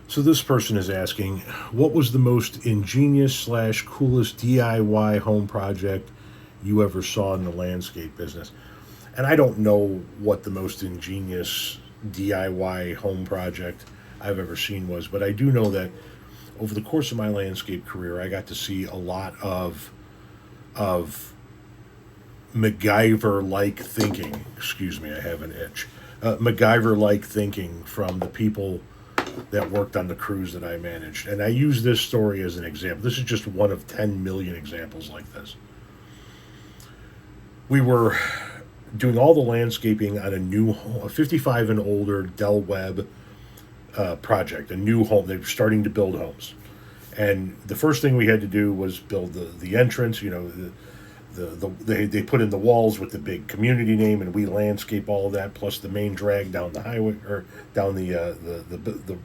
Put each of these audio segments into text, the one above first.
So this person is asking, what was the most ingenious slash coolest DIY home project you ever saw in the landscape business? And I don't know what the most ingenious DIY home project I've ever seen was, but I do know that over the course of my landscape career, I got to see a lot of MacGyver like thinking. Excuse me, I have an itch. MacGyver like thinking from the people that worked on the crews that I managed. And I use this story as an example. This is just one of 10 million examples like this. We were doing all the landscaping on a 55 and older Dell Webb project, a new home. They were starting to build homes. And the first thing we had to do was build the entrance. They put in the walls with the big community name, and we landscape all of that, plus the main drag down the highway or down the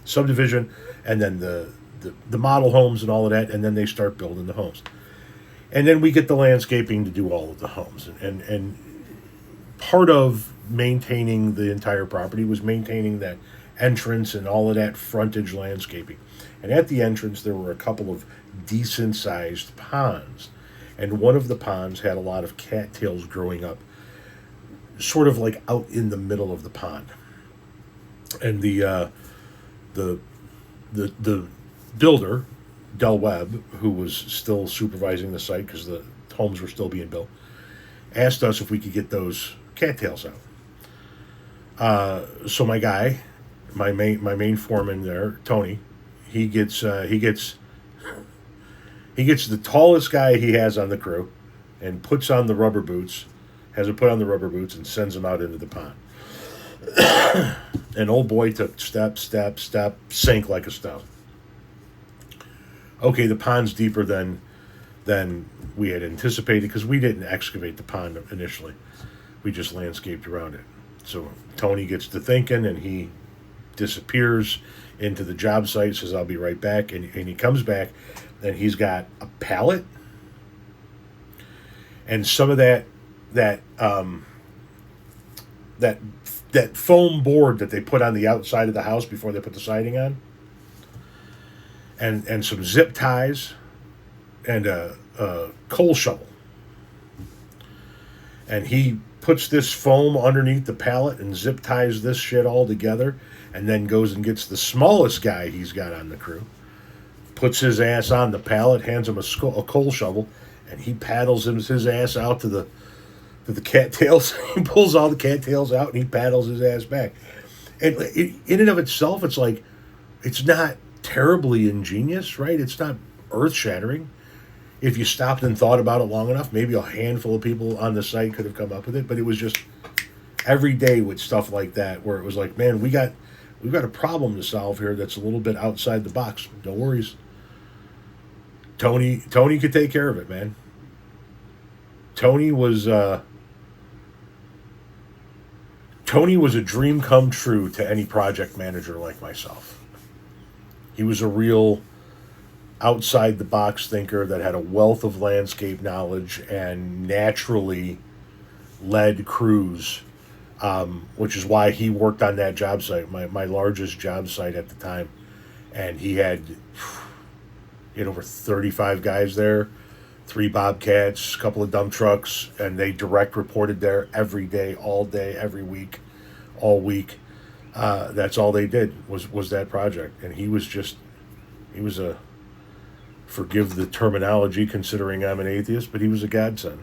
subdivision, and then the model homes and all of that, and then they start building the homes, and then we get the landscaping to do all of the homes, and part of maintaining the entire property was maintaining that entrance and all of that frontage landscaping, and at the entrance there were a couple of decent sized ponds. And one of the ponds had a lot of cattails growing up, sort of like out in the middle of the pond. And the builder, Del Webb, who was still supervising the site because the homes were still being built, asked us if we could get those cattails out. So my guy, my main foreman there, Tony, he gets the tallest guy he has on the crew and puts on the rubber boots, has him put on the rubber boots and sends him out into the pond. And old boy took step, sank like a stone. Okay, the pond's deeper than we had anticipated because we didn't excavate the pond initially. We just landscaped around it. So Tony gets to thinking and he disappears into the job site, says, I'll be right back. And he comes back and he's got a pallet and some of that foam board that they put on the outside of the house before they put the siding on, and some zip ties and a coal shovel. And he puts this foam underneath the pallet and zip ties this shit all together, and then goes and gets the smallest guy he's got on the crew, puts his ass on the pallet, hands him a coal shovel, and he paddles his ass out to the cattails. He pulls all the cattails out and he paddles his ass back. And in and of itself, it's like, it's not terribly ingenious, right? It's not earth-shattering. If you stopped and thought about it long enough, maybe a handful of people on the site could have come up with it. But it was just every day with stuff like that, where it was like, man, we've got a problem to solve here that's a little bit outside the box. No worries. Tony could take care of it, man. Tony was a dream come true to any project manager like myself. He was a real outside the box thinker that had a wealth of landscape knowledge and naturally led crews, which is why he worked on that job site, my largest job site at the time. And he had over 35 guys there, 3 Bobcats, a couple of dump trucks, and they direct reported there every day, all day, every week, all week. That's all they did was that project. And he was a, forgive the terminology considering I'm an atheist, but he was a godsend.